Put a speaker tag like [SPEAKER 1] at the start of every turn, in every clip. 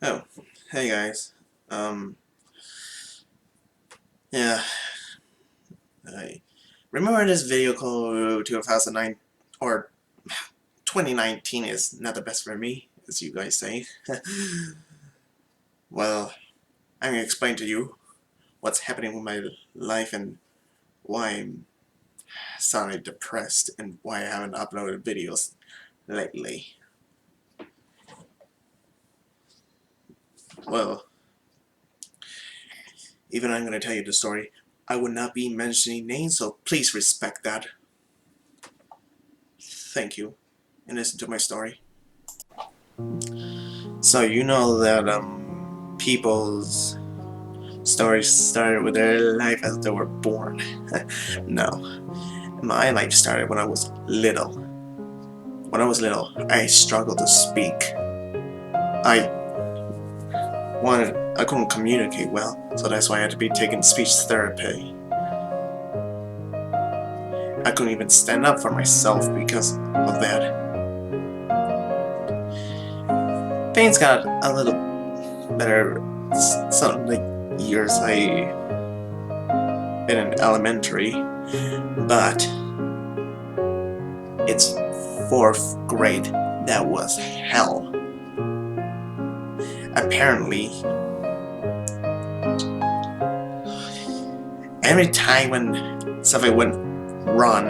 [SPEAKER 1] Oh, hey guys. Yeah, I remember this video called 2009 or 2019 is not the best for me, as you guys say. Well, I'm gonna explain to you what's happening with my life and why I'm suddenly depressed and why I haven't uploaded videos lately. Well, even I'm gonna tell you the story, I would not be mentioning names, so please respect that. Thank you, and listen to my story. So you know that people's stories started with their life as they were born. No, my life started when I was little. When I was little, I struggled to speak. I couldn't communicate well, so that's why I had to be taking speech therapy. I couldn't even stand up for myself because of that. Things got a little better some like years I been in elementary, but it's fourth grade that was hell. Apparently, every time when something went wrong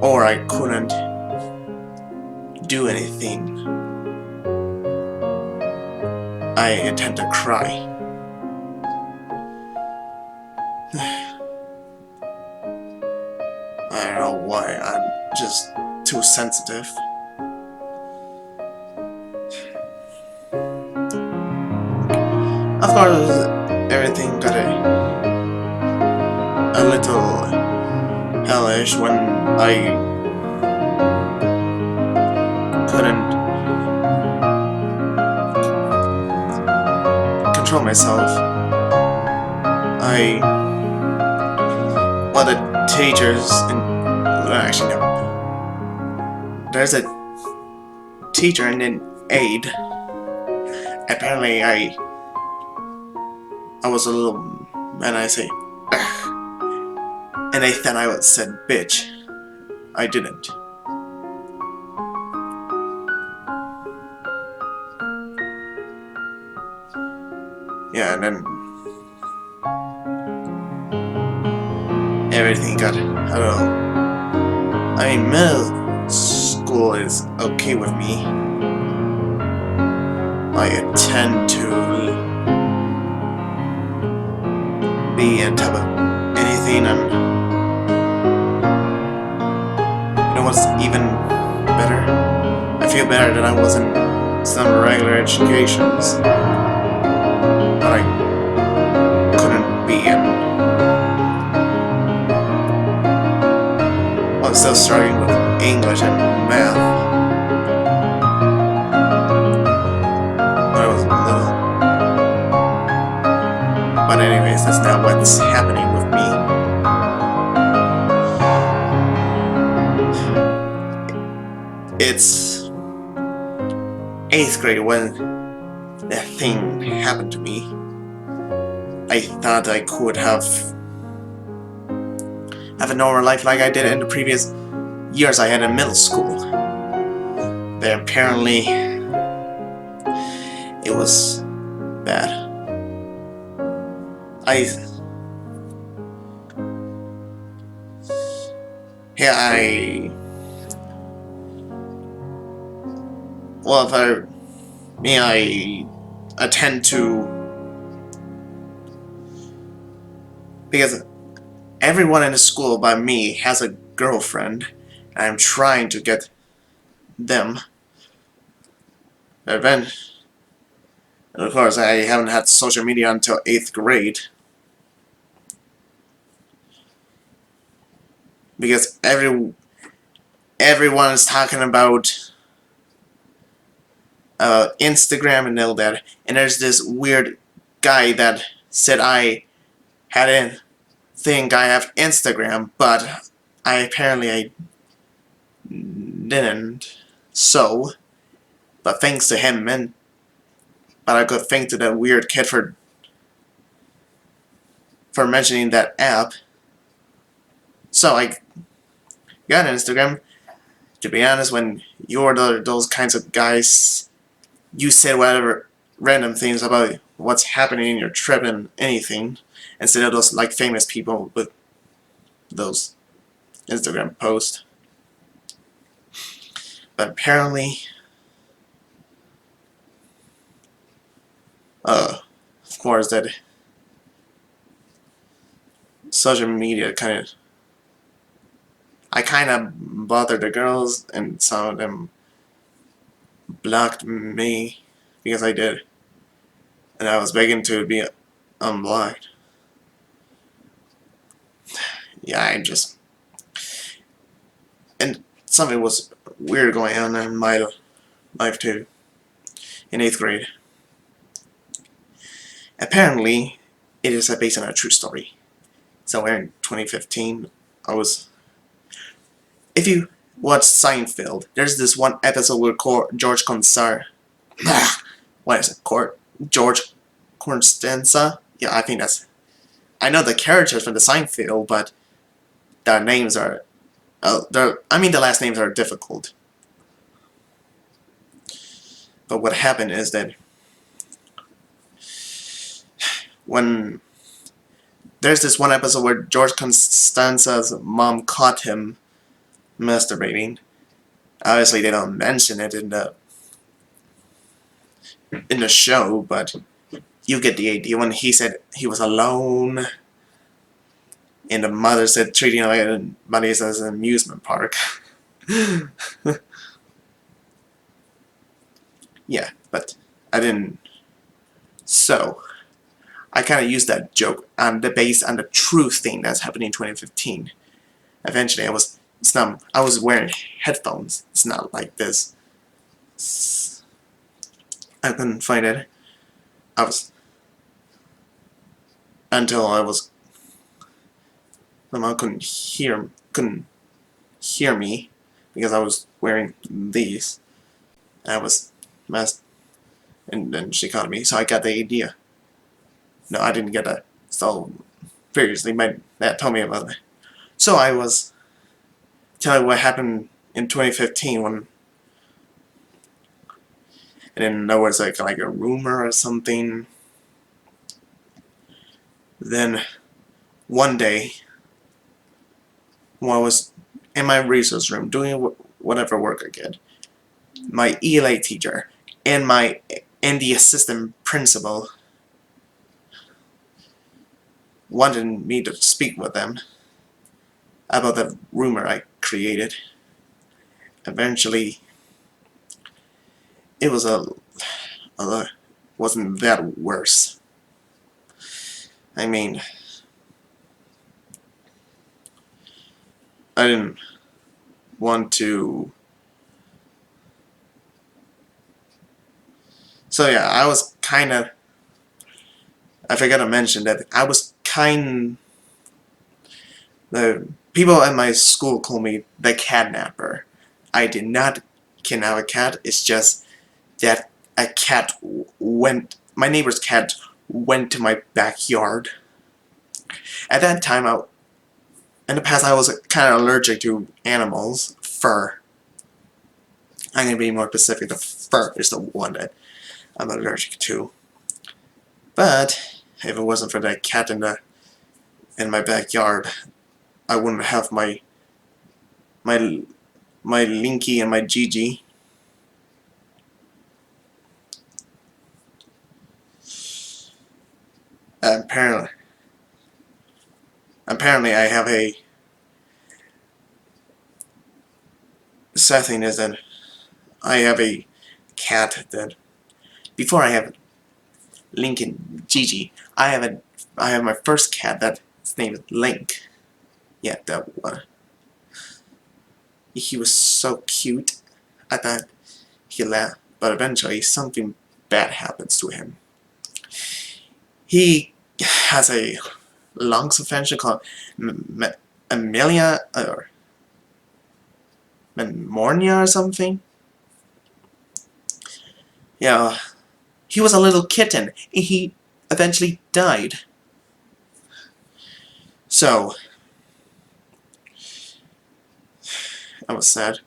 [SPEAKER 1] or I couldn't do anything, I tend to cry. I don't know why, I'm just too sensitive. Of course, everything got a little hellish when I couldn't control myself. I, well, the teachers, and well, actually no, there's a teacher and an aide. Apparently, I was a little, and I say, and they thought I said bitch. I didn't. Yeah, and then everything got, I don't know. I mean, middle school is okay with me. I tend to be on top of anything, and you know what's even better? I feel better than I was in some regular educations that I couldn't be in. I was still struggling with English and math when I was little. But anyways, that's not what's happening with me. It's 8th grade when that thing happened to me. I thought I could have a normal life like I did in the previous years I had in middle school. But apparently, it was bad. Yeah, well, if I attend to, because everyone in the school but me has a girlfriend, and I'm trying to get them. But then, of course, I haven't had social media until 8th grade. Because everyone is talking about Instagram and all that, and there's this weird guy that said I hadn't think I have Instagram, but I didn't. So, but thanks to him, and but I could thank to that weird kid for mentioning that app. So I got an Instagram. To be honest, when you're those kinds of guys, you said whatever random things about what's happening in your trip and anything, instead of those like famous people with those Instagram posts. But apparently, of course, that social media I kind of bothered the girls, and some of them blocked me because I did, and I was begging to be unblocked. Yeah, and something was weird going on in my life too. In 8th grade, apparently, it is based on a true story. Somewhere in 2015, I was. If you watch Seinfeld, there's this one episode where George Constanza. What is it? George Constanza? Yeah, I think that's. I know the characters from the Seinfeld, but their names are. The last names are difficult. But what happened is that when there's this one episode where George Constanza's mom caught him masturbating. Obviously, they don't mention it in the show, but you get the idea when he said he was alone, and the mother said treating like money as an amusement park. Yeah, but I didn't. So I kind of used that joke on the base on the true thing that's happening in 2015. Eventually, I was wearing headphones. It's not like this. I couldn't find it. I was until I was. My mom couldn't hear me because I was wearing these. I was messed, and then she caught me. So I got the idea. No, I didn't get that. So previously, my dad told me about it. So I was telling what happened in 2015 when. And then there was like a rumor or something. Then one day, when I was in my research room doing whatever work I did, my ELA teacher and the assistant principal wanted me to speak with them about the rumor I created. Eventually, it was wasn't that worse. I mean, I didn't want to. So yeah, I was kind of. I forgot to mention that I was the people at my school call me the catnapper. I did not kidnap a cat. It's just that my neighbor's cat went to my backyard. At that time, in the past, I was kind of allergic to animals, fur. I'm going to be more specific. The fur is the one that I'm allergic to. But if it wasn't for that cat in my backyard, I wouldn't have my Linky and my Gigi. Apparently, I have a. The sad thing is that I have a cat that before I have Lincoln Gigi, I have my first cat that his name is Link. Yeah, that one. He was so cute. I thought he laughed, but eventually something bad happens to him. He has a lung infection called Amelia or pneumonia or something. Yeah, He was a little kitten, and he eventually died. So, I was sad.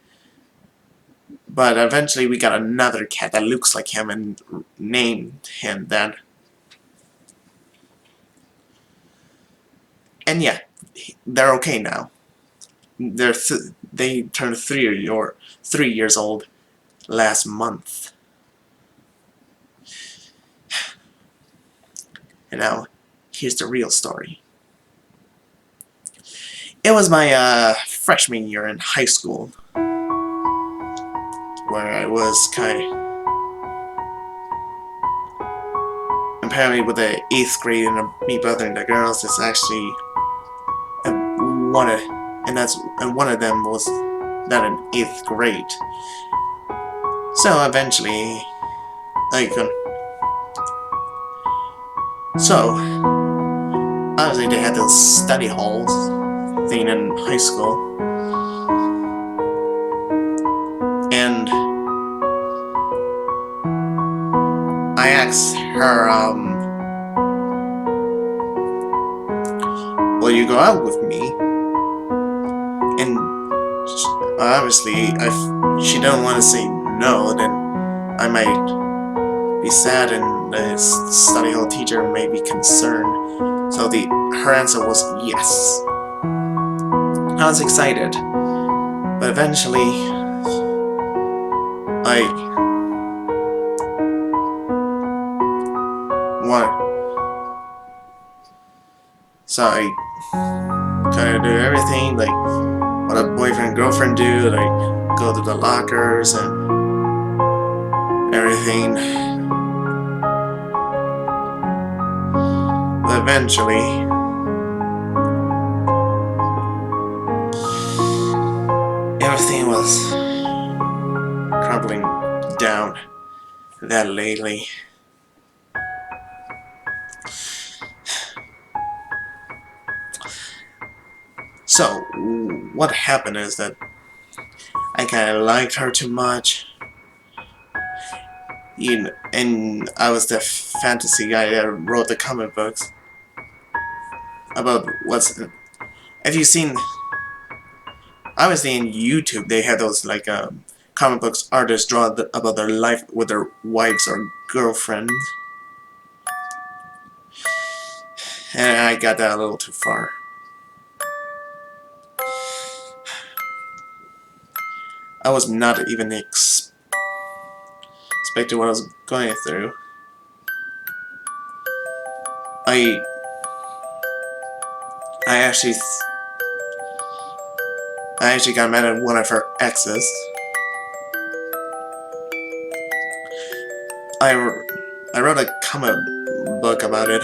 [SPEAKER 1] But eventually we got another cat that looks like him and named him that. And yeah, they're okay now. They turned 3 years old last month. And now, here's the real story. It was my freshman year in high school, where I was apparently with the 8th grade and me bothering the girls, it's actually one of them was that in 8th grade. So eventually, obviously they had those study halls thing in high school, and I asked her, will you go out with me? And obviously, if she didn't want to say no, then I might be sad, and the study hall teacher may be concerned. So her answer was yes. I was excited, but eventually, so I kind of do everything like what a boyfriend and girlfriend do, like go to the lockers and everything. But eventually, everything was crumbling down that lately. So, what happened is that I kind of liked her too much. And I was the fantasy guy that wrote the comic books about Have you seen... Obviously in YouTube they had those like comic books artists draw about their life with their wives or girlfriends. And I got that a little too far. I was not even expecting what I was going through. I actually got mad at one of her exes. I wrote a comic book about it.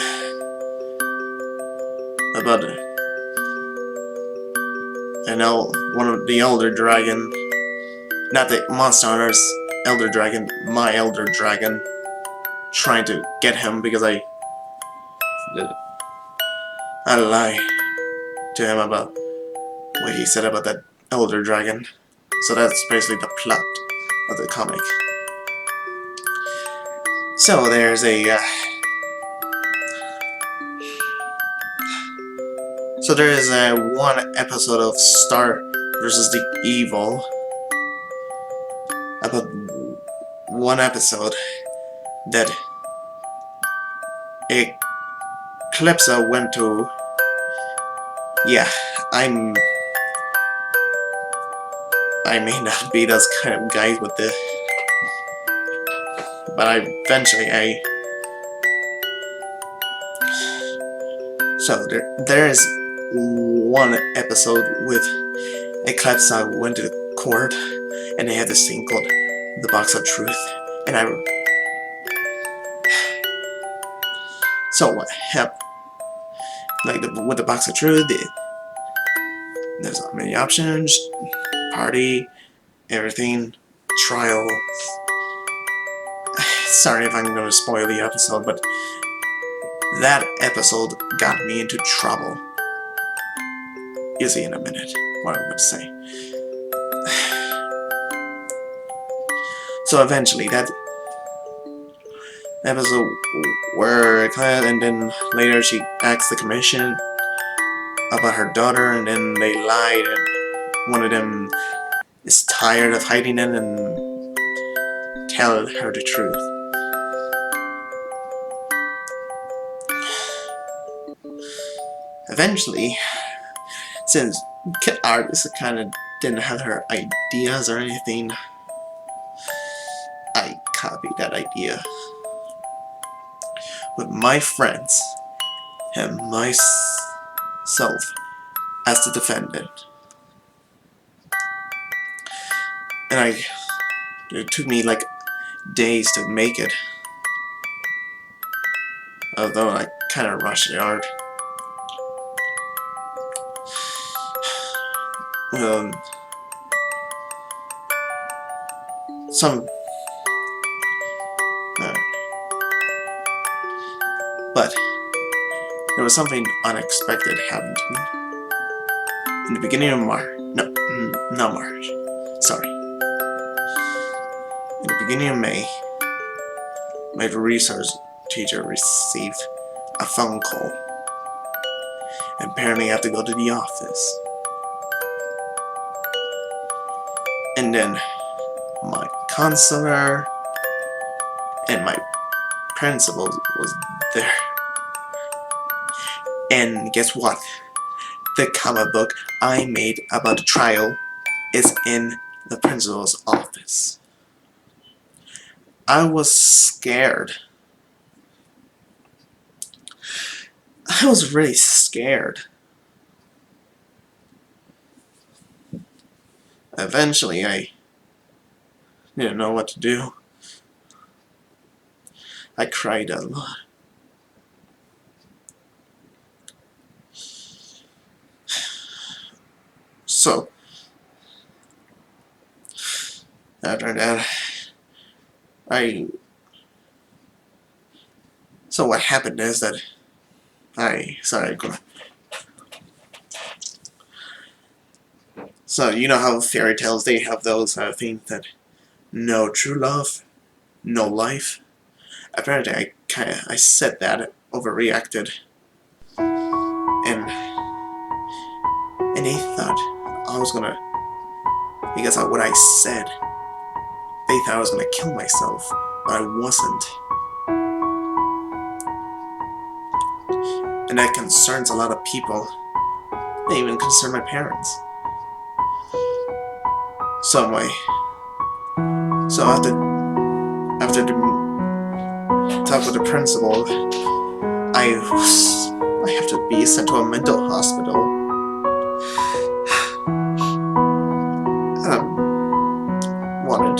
[SPEAKER 1] About one of the Elder Dragon, not the Monster Hunter's Elder Dragon, my Elder Dragon, trying to get him because I lied to him about what he said about that Elder Dragon. So that's basically the plot of the comic. So there's one episode of Star vs. the Evil, about one episode that Eclipsa went to. Yeah, I may not be those kind of guys with the, but so there is one episode with Eclipsa went to the court, and they had this thing called the Box of Truth, and so what happened? Like with the Box of Truth, there's many options: party, everything, trials. Sorry if I'm going to spoil the episode, but that episode got me into trouble. You'll see in a minute what I'm going to say. So eventually, episode where and then later she asked the commission about her daughter, and then they lied, and one of them is tired of hiding it and tell her the truth. Eventually, since Kit Artist kind of didn't have her ideas or anything, I copied that idea with my friends and myself as the defendant. And it took me like days to make it, although I kind of rushed the art. Um, some, but there was something unexpected happened to me. In the beginning of March, no, not March, sorry. In the beginning of May, my research teacher received a phone call. And apparently I have to go to the office. And then my counselor and my principal was there. And guess what? The comic book I made about the trial is in the principal's office. I was scared. I was really scared. Eventually, I didn't know what to do. I cried a lot. So, after that, so what happened is that so you know how fairy tales, they have those things that no true love, no life. Apparently I said that, overreacted, and they thought I was gonna, because of what I said, they thought I was gonna kill myself, but I wasn't. And that concerns a lot of people. They even concern my parents. So after the talk with the principal, I have to be sent to a mental hospital. I wanted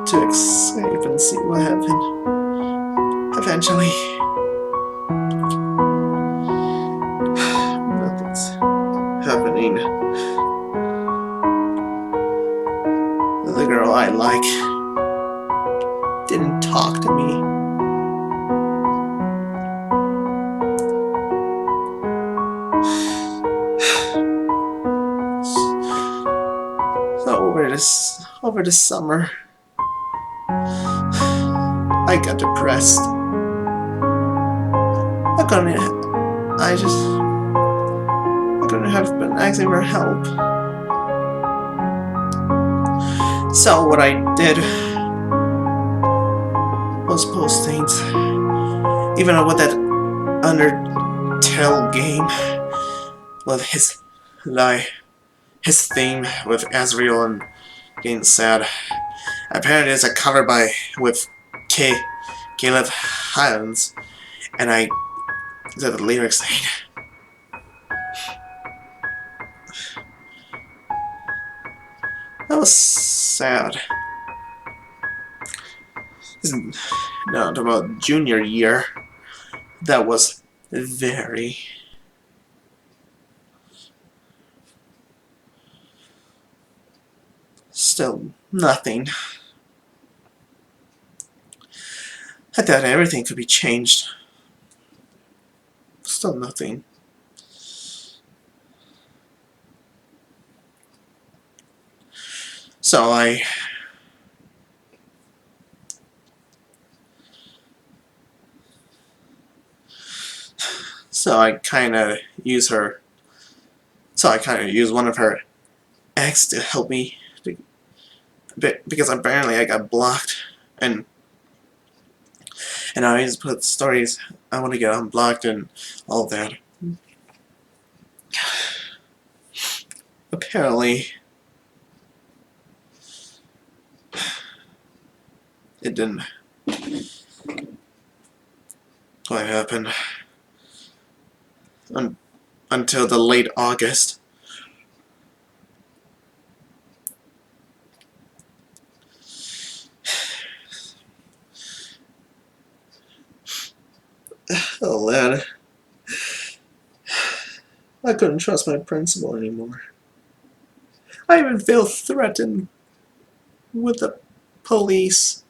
[SPEAKER 1] to escape and see what happened. Eventually, nothing's happening. The girl I like didn't talk to me. So over this summer, I got depressed. I couldn't have been asking for help. So what I did was post things, even with that Undertale game, with his theme with Azrael and getting sad. Apparently it's a cover with Caleb Hyams, and I did the lyrics saying, that was sad. No, about junior year, that was very still nothing. I thought everything could be changed. Still nothing. So So I kind of use her. So I kind of use one of her ex to help me, because apparently I got blocked, and I always put stories I want to get unblocked and all that. Apparently, it didn't quite happen until the late August. Oh man, I couldn't trust my principal anymore. I even feel threatened with the police.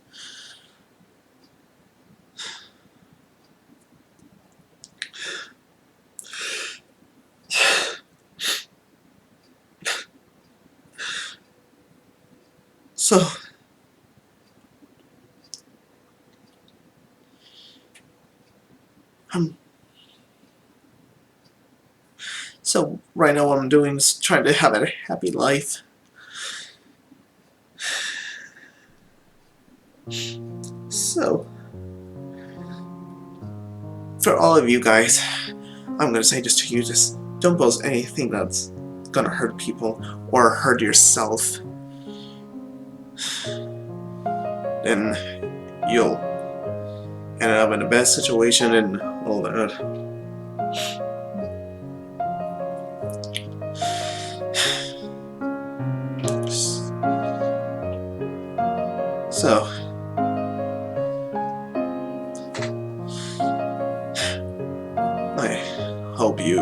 [SPEAKER 1] So right now what I'm doing is trying to have a happy life. So, for all of you guys, I'm gonna say just to you, just don't post anything that's gonna hurt people or hurt yourself. Then you'll end up in a bad situation and all that. So, I hope you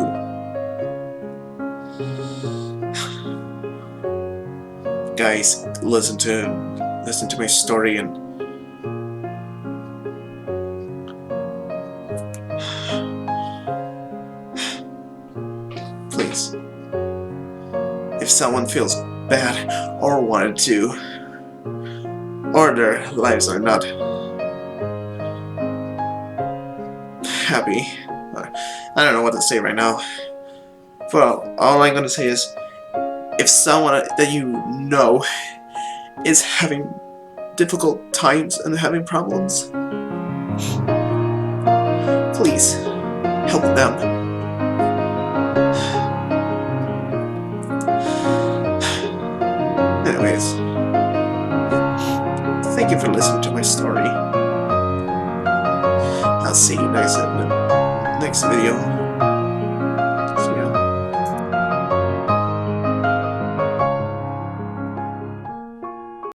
[SPEAKER 1] guys listen to my story and please, if someone feels bad or wanted to, or their lives are not happy, I don't know what to say right now. Well, all I'm gonna say is, if someone that you know is having difficult times and having problems, please help them. Anyways, thank you for listening to my story. I'll see you guys in the next video.